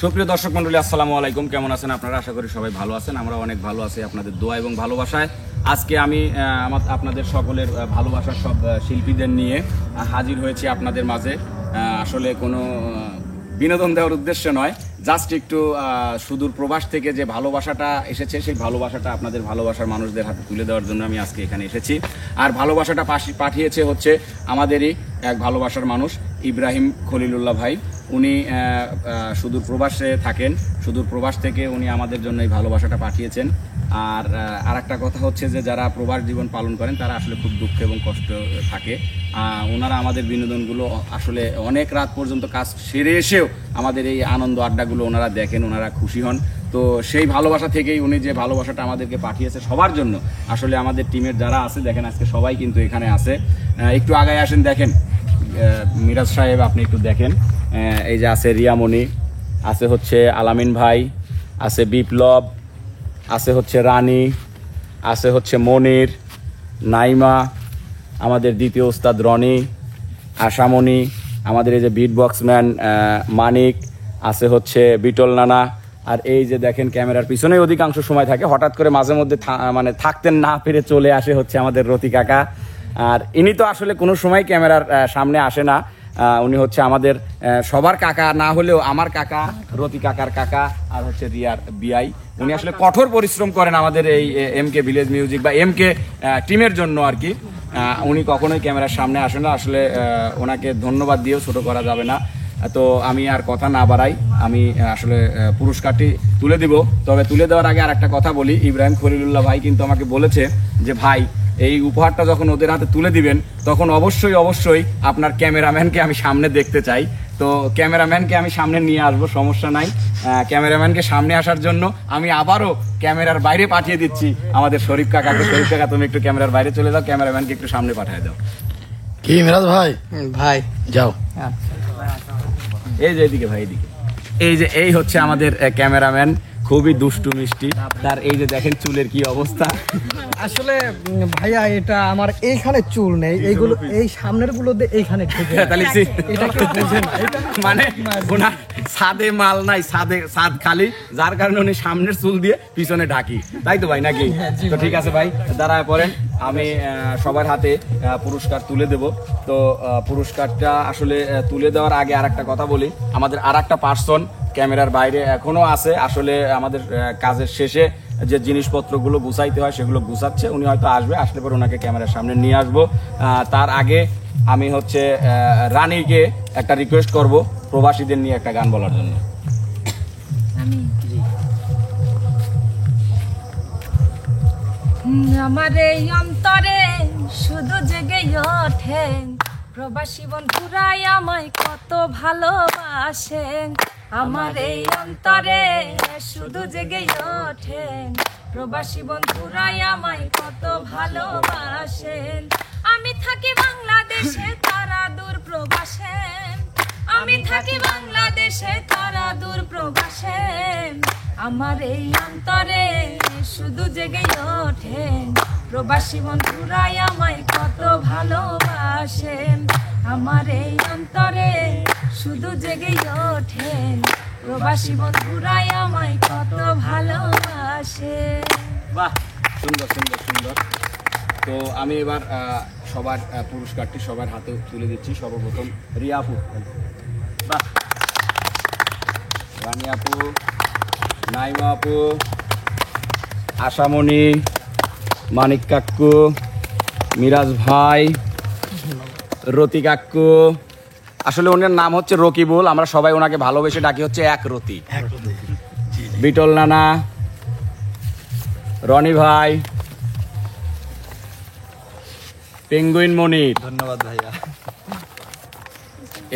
সুপ্রিয় দর্শক মণ্ডলী, আসসালামু আলাইকুম। কেমন আছেন আপনারা? আশা করি সবাই ভালো আছেন। আমরা অনেক ভালো আছি আপনাদের দোয়া এবং ভালোবাসায়। আজকে আমি আপনাদের সকলের ভালোবাসার সব শিল্পীদের নিয়ে হাজির হয়েছি আপনাদের মাঝে। আসলে কোনো বিনোদন দেওয়ার উদ্দেশ্য নয়, জাস্ট একটু সুদূর প্রবাস থেকে যে ভালোবাসাটা এসেছে সেই ভালোবাসাটা আপনাদের ভালোবাসার মানুষদের হাতে তুলে দেওয়ার জন্য আমি আজকে এখানে এসেছি। আর ভালোবাসাটা পাঠিয়েছে হচ্ছে আমাদেরই এক ভালোবাসার মানুষ ইব্রাহিম খলিলুল্লাহ ভাই। উনি সুদূর প্রবাসে থাকেন, সুদূর প্রবাস থেকে উনি আমাদের জন্য এই ভালোবাসাটা পাঠিয়েছেন। আর একটা কথা হচ্ছে যে যারা প্রবাস জীবন পালন করেন তারা আসলে খুব দুঃখ এবং কষ্ট থাকে। ওনারা আমাদের বিনোদনগুলো আসলে অনেক রাত পর্যন্ত কাজ সেরে এসেও আমাদের এই আনন্দ আড্ডাগুলো ওনারা দেখেন, ওনারা খুশি হন। তো সেই ভালোবাসা থেকেই উনি যে ভালোবাসাটা আমাদেরকে পাঠিয়েছে সবার জন্য, আসলে আমাদের টিমের যারা আছে দেখেন আজকে সবাই কিন্তু এখানে আছে। একটু আগায় আসেন, দেখেন মিরাজ সাহেব, আপনি একটু দেখেন। এই যে আছে রিয়ামণি, আছে হচ্ছে আলামিন ভাই, আছে বিপ্লব, আছে হচ্ছে রানী, আছে হচ্ছে মনির, নাইমা, আমাদের দ্বিতীয় ওস্তাদ রনি, আশামণি, আমাদের এই যে বিট বক্সম্যান মানিক, আছে হচ্ছে বিটল নানা। আর এই যে দেখেন ক্যামেরার পিছনে অধিকাংশ সময় থাকে, হঠাৎ করে মাঝে মধ্যে মানে থাকতেন না পেরে চলে আসে হচ্ছে আমাদের রতি কাকা। আর ইনি তো আসলে কোনো সময় ক্যামেরার সামনে আসে না, উনি হচ্ছে আমাদের সবার কাকা না হলেও আমার কাকা, রতি কাকার কাকা, আর হচ্ছে রিয়ার বিআই। উনি আসলে কঠোর পরিশ্রম করেন আমাদের এই এমকে ভিলেজ মিউজিক বা এমকে টিমের জন্য আর কি। উনি কখনোই ক্যামেরার সামনে আসেন না, আসলে ওনাকে ধন্যবাদ দিয়েও ছোট করা যাবে না। তো আমি আর কথা না বাড়াই, আমি আসলে পুরস্কারটি তুলে দিব। তবে তুলে দেওয়ার আগে আর একটা কথা বলি, ইব্রাহিম খলিলুল্লাহ ভাই কিন্তু আমাকে বলেছে যে ভাই এই উপহারটা যখন ওদের হাতে তুলে দিবেন তখন অবশ্যই অবশ্যই আপনার ক্যামেরাম্যানকে আমি সামনে দেখতে চাই। তো ক্যামেরাম্যানকে আমি সামনে নিয়ে আসবো, সমস্যা নাই। ক্যামেরাম্যানকে সামনে আসার জন্য আমি আবারও ক্যামেরার বাইরে পাঠিয়ে দিচ্ছি আমাদের শরীফ কাকাকে। শরীফ কাকা, তুমি একটু ক্যামেরার বাইরে চলে যাও, ক্যামেরাম্যানকে একটু সামনে পাঠিয়ে দাও। কি মিরাজ ভাই? ভাই যাও। এই যে এদিকে ভাই, এদিকে। এই হচ্ছে আমাদের ক্যামেরাম্যান, খুবই দুষ্টু মিষ্টি। তার এই যে দেখেন চুলের কি অবস্থা। আসলে ভাইয়া এটা আমার এইখানে চুল নেই, এইগুলো এই সামনের গুলো এইখানে মানে ওনার ছাদে মাল নাই, ছাদ খালি, যার কারণে উনি সামনের চুল দিয়ে পিছনে ঢাকি, তাই তো ভাই নাকি? তো ঠিক আছে ভাই, দাঁড়ায় পড়েন, আমি সবার হাতে পুরস্কার তুলে দেব। তো পুরস্কারটা আসলে তুলে দেওয়ার আগে আর একটা কথা বলি, আমাদের আর একটা পার্সন ক্যামেরার বাইরে এখনো আছে। আসলে আমাদের কাজের শেষে যে জিনিসপত্রগুলো গুছাইতে হয় সেগুলো গুছাচ্ছে, উনি হয়তো আসবে, আসলে পরে ওনাকে ক্যামেরার সামনে নিয়ে আসবো। তার আগে আমি হচ্ছে রানীকে একটা রিকোয়েস্ট করব প্রবাসীদের নিয়ে একটা গান বলার জন্য। আমার এই অন্তরে শুধু জেগে ওঠে প্রবাসী বন্ধুরাই আমায় কত ভালোবাসেন। আমার এই অন্তরে শুধু জেগে ওঠেন প্রবাসী বন্ধুরাই আমায় কত ভালোবাসেন। আমি থাকি বাংলাদেশে, তারা দূর প্রবাসে, আমি থাকি বাংলাদেশে, তারা দূর প্রবাসে। আমার এই অন্তরে শুধু জেগে ওঠেন প্রবাসী বন্ধুরাই আমায় কত ভালোবাসেন। আমার এই অন্তরে শুধু জেগে ওঠেন প্রবাসী বন্ধুরাই আমায় কত ভালোবাসে। বাহ, সুন্দর সুন্দর সুন্দর। তো আমি এবার সবার পুরস্কারটি সবার হাতে তুলে দিচ্ছি। সর্বপ্রথম রিয়া আপু, বাহ, রানী আপু, নাইমা আপু, আশামণি, মানিক কাকু, মিরাজ ভাই, রতি কাকু। আসলে ওনার নাম হচ্ছে রকিবুল, আমরা সবাই ওনাকে ভালোবেসে ডাকি হচ্ছে এক রতি। বিটল নানা, রনি ভাই, পেঙ্গুইন মনির, ধন্যবাদ ভাইয়া।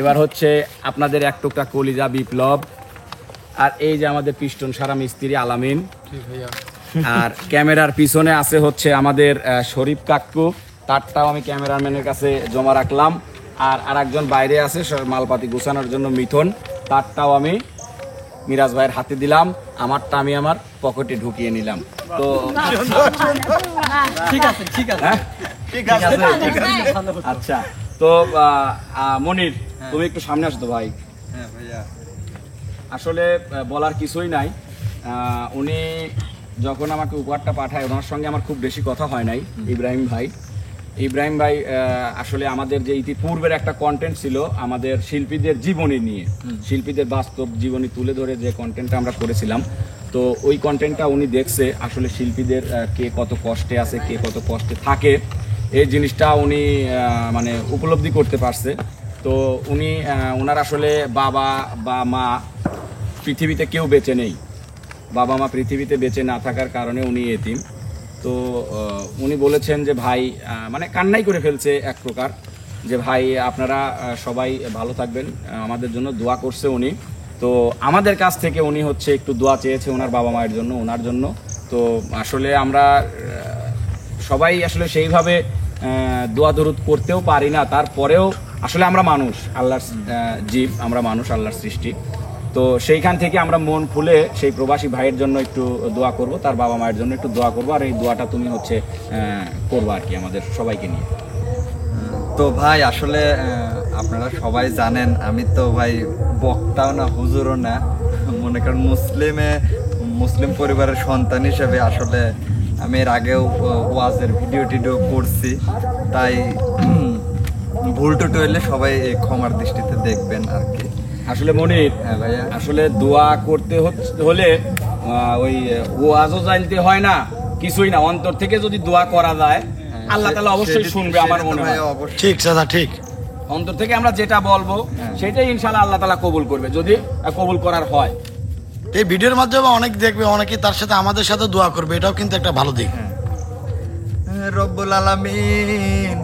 এবার হচ্ছে আপনাদের এক টুকরা কলিজা বিপ্লব, আর এই যে আমাদের পিস্টন সারা মিস্ত্রি আলামিন। আর ক্যামেরার পিছনে আছে হচ্ছে আমাদের শরীফ কাকু, তারটাও আমি ক্যামেরাম্যানের কাছে জমা রাখলাম। আর আরেকজন বাইরে আছে মালপাতি গুছানোর জন্য মিথুন, তারটাও আমি মিরাজ ভাইয়ের হাতে দিলাম, আমারটা আমি আমার পকেটে ঢুকিয়ে নিলাম। তো ঠিক আছে, ঠিক আছে, ঠিক আছে। আচ্ছা, তো মনির তুমি একটু সামনে আসো তো ভাই। হ্যাঁ ভাইয়া। আসলে বলার কিছুই নাই। উনি যখন আমাকে উপহারটা পাঠায়, ওনার সঙ্গে আমার খুব বেশি কথা হয় নাই। ইব্রাহিম ভাই আসলে আমাদের যে ইতিপূর্বের একটা কন্টেন্ট ছিল আমাদের শিল্পীদের জীবনী নিয়ে, শিল্পীদের বাস্তব জীবনী তুলে ধরে যে কন্টেন্টটা আমরা করেছিলাম, তো ওই কন্টেন্টটা উনি দেখছে আসলে শিল্পীদের কে কত কষ্টে আছে, কে কত কষ্টে থাকে, এই জিনিসটা উনি মানে উপলব্ধি করতে পারছে। তো উনি ওনার আসলে বাবা বা মা পৃথিবীতে কেউ বেঁচে নেই, বাবা মা পৃথিবীতে বেঁচে না থাকার কারণে উনি এতিম। তো উনি বলেছেন যে ভাই, মানে কান্নাই করে ফেলছে এক প্রকার, যে ভাই আপনারা সবাই ভালো থাকবেন, আমাদের জন্য দোয়া করছে উনি। তো আমাদের কাছ থেকে উনি হচ্ছে একটু দোয়া চেয়েছে ওনার বাবা মায়ের জন্য, ওনার জন্য। তো আসলে আমরা সবাই আসলে সেইভাবে দোয়া দরুদ করতেও পারি না, তারপরেও আসলে আমরা মানুষ, আল্লাহর জীব, আমরা মানুষ, আল্লাহর সৃষ্টি। তো সেইখান থেকে আমরা মন খুলে সেই প্রবাসী ভাইয়ের জন্য একটু দোয়া করব, তার বাবা মায়ের জন্য একটু দোয়া করব, আর এই দোয়াটা তুমি হচ্ছে করবো আর কি আমাদের সবাইকে নিয়ে। তো ভাই আসলে আপনারা সবাই জানেন আমি তো ভাই বক্তাও না, হুজুরও না, মনে করেন মুসলিম পরিবারের সন্তান হিসেবে আসলে আমি এর আগেও ওয়াজের ভিডিও করছি, তাই ভুল টুটু হইলে সবাই ক্ষমার দৃষ্টিতে দেখবেন আর কি। আসলে মনির, হ্যাঁ ভাইয়া, আসলে দোয়া করতে হলে ওই ওয়াজও জানতে হয় না, কিছুই না, অন্তর থেকে যদি দোয়া করা যায় আল্লাহ তাআলা অবশ্যই শুনবে আমার মনে হয়। ঠিক দাদা, ঠিক। অন্তর থেকে আমরা যেটা বলবো সেটাই ইনশাআল্লাহ আল্লাহ তাআলা কবুল করবে, যদি কবুল করার হয়। এই ভিডিওর মাধ্যমে অনেক দেখবে, অনেকে তার সাথে আমাদের সাথে দোয়া করবে, এটাও কিন্তু একটা ভালো দিক। রব্বুল আলামিন,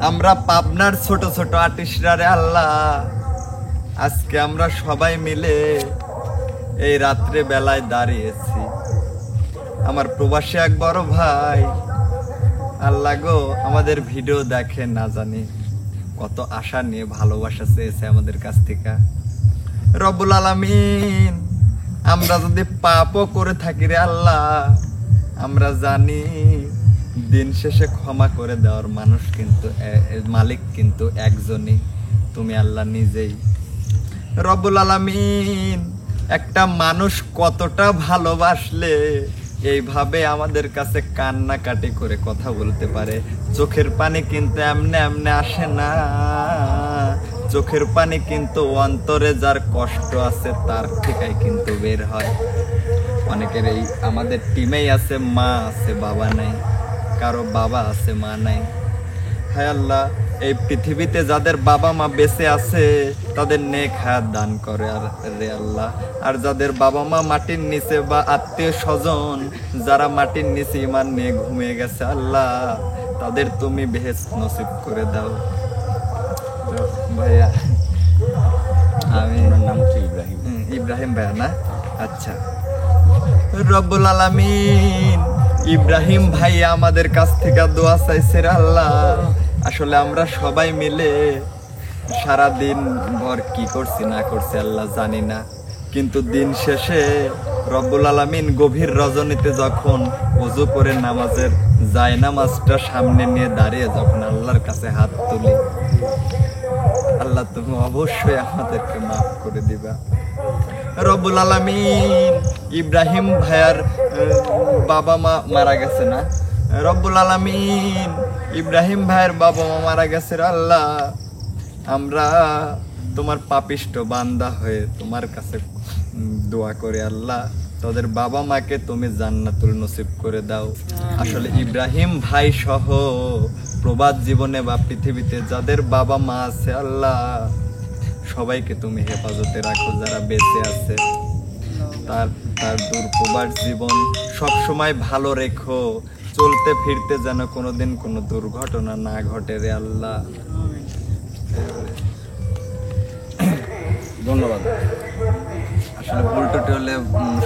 আমরা পাবনার ছোট ছোট আর্টিস্টরা রে আল্লাহ, আজকে আমরা সবাই মিলে এই রাত্রে বেলায় দাঁড়িয়েছি। আমার প্রবাসী এক বড় ভাই, আল্লাহ গো আমাদের ভিডিও দেখে, না জানি কত আশা নিয়ে ভালোবাসা চেয়েছে আমাদের কাছ থেকে। রব্বুল আলামিন, আমরা যদি পাপও করে থাকি রে আল্লাহ, আমরা জানি দিন শেষে ক্ষমা করে দেওয়ার মানুষ কিন্তু মালিক কিন্তু একজনই, তুমি আল্লাহ নিজেই। রব্বুল আলামিন, একটা মানুষ কতটা ভালোবাসলে এইভাবে আমাদের কাছে কান্নাকাটি করে কথা বলতে পারে? চোখের পানি কিন্তু এমনে এমনে আসে না, চোখের পানি কিন্তু অন্তরে যার কষ্ট আছে তার থেকেই কিন্তু বের হয়। অনেকের এই আমাদের টিমেই আছে মা আছে বাবা নাই, কারো বাবা আছে মা নাই। হায় আল্লাহ, এই পৃথিবীতে যাদের বাবা মা বেঁচে আছে তাদের নেক হায়াত দান করে আর রে আল্লাহ, আর যাদের বাবা মা মাটির নিচে বা আত্মীয় স্বজন যারা মাটির নিচে ইমান নিয়ে ঘুমিয়ে গেছে আল্লাহ, তাদের তুমি বেহেশত নসিব করে দাও। ভাইয়া আমি নাম হচ্ছে ইব্রাহিম। ইব্রাহিম ভাইয়া না? আচ্ছা। রব্বুল আলামিন, ইব্রাহিম ভাই আমাদের কাছ থেকে দোয়া চাইছে রে আল্লাহ। আসলে আমরা সবাই মিলে সারা দিন ভর কি করছি না করছি আল্লাহ জানি না, কিন্তু দিন শেষে রব্বুল আলামিন গভীর রজনীতে যখন ওযু করে নামাজের জায়নামাজটা সামনে নিয়ে দাঁড়িয়ে যখন আল্লাহর কাছে হাত তুলি, আল্লাহ তুমি অবশ্যই আমাদেরকে মাফ করে দিবা। রব্বুল আলামিন, ইব্রাহিম ভাইয়ার বাবা মা মারা গেছে না? রব্বুল আলামিন, ইব্রাহিম ভাইয়ের বাবা মা মারা গেছে আল্লাহ, আমরা তোমার পাপিষ্ঠ বান্দা হয়ে তোমার কাছে দোয়া করে আল্লাহ তাদের বাবা মাকে তুমি জান্নাতুল নসিব করে দাও। আসলে ইব্রাহিম ভাই সহ প্রবাদ জীবনে বা পৃথিবীতে যাদের বাবা মা আছে আল্লাহ, সবাইকে তুমি হেফাজতে রাখো, যারা বেঁচে আছে তার দূর প্রবাদ জীবন সব সময় ভালো রেখো, চলতে ফিরতে যেন কোনোদিন কোনো দুর্ঘটনা না ঘটে রে আল্লাহ। ধন্যবাদ। আসলে ভুল টুটি হলে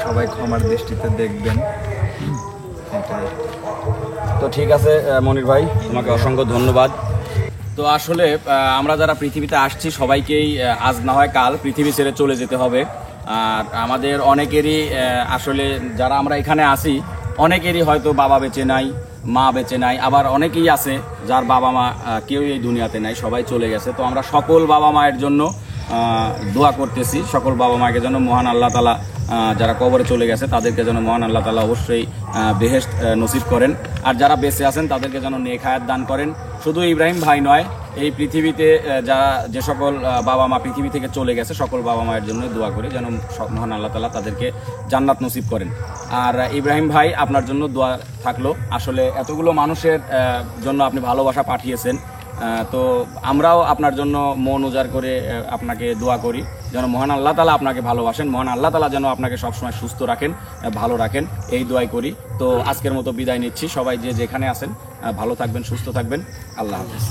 সবাই ক্ষমার দৃষ্টিতে দেখবেন। তো ঠিক আছে মনির ভাই, তোমাকে অসংখ্য ধন্যবাদ। তো আসলে আমরা যারা পৃথিবীতে আসছি সবাইকেই আজ না হয় কাল পৃথিবী ছেড়ে চলে যেতে হবে। আর আমাদের অনেকেরই আসলে যারা আমরা এখানে আসি অনেকেরই হয়তো বাবা বেঁচে নাই, মা বেঁচে নাই, আবার অনেকেই আছে যার বাবা মা কেউ এই দুনিয়াতে নাই, সবাই চলে গেছে। তো আমরা সকল বাবা মায়ের জন্য দোয়া করতেছি সকল বাবা মাকে যেন মহান আল্লাহ তাআলা যারা কবরে চলে গেছে তাদেরকে যেন মহান আল্লাহ তাআলা অবশ্যই বেহেশত নসিব করেন, আর যারা বেঁচে আছেন তাদেরকে যেন নেক হায়াত দান করেন। শুধু ইব্রাহিম ভাই নয়, এই পৃথিবীতে যে সকল বাবা মা পৃথিবী থেকে চলে গেছে সকল বাবা মায়ের জন্য দোয়া করি যেন মহান আল্লাহ তাআলা তাদেরকে জান্নাত নসিব করেন। আর ইব্রাহিম ভাই, আপনার জন্য দোয়া থাকলো। আসলে এতগুলো মানুষের জন্য আপনি ভালোবাসা পাঠিয়েছেন, তো আমরাও আপনার জন্য মন উজাড় করে আপনাকে দোয়া করি যেন মহান আল্লাহ তাআলা আপনাকে ভালোবাসেন, মহান আল্লাহ তাআলা যেন আপনাকে সবসময় সুস্থ রাখেন, ভালো রাখেন, এই দোয়াই করি। তো আজকের মতো বিদায় নিচ্ছি। সবাই যে যেখানে আছেন ভালো থাকবেন, সুস্থ থাকবেন। আল্লাহ হাফেজ।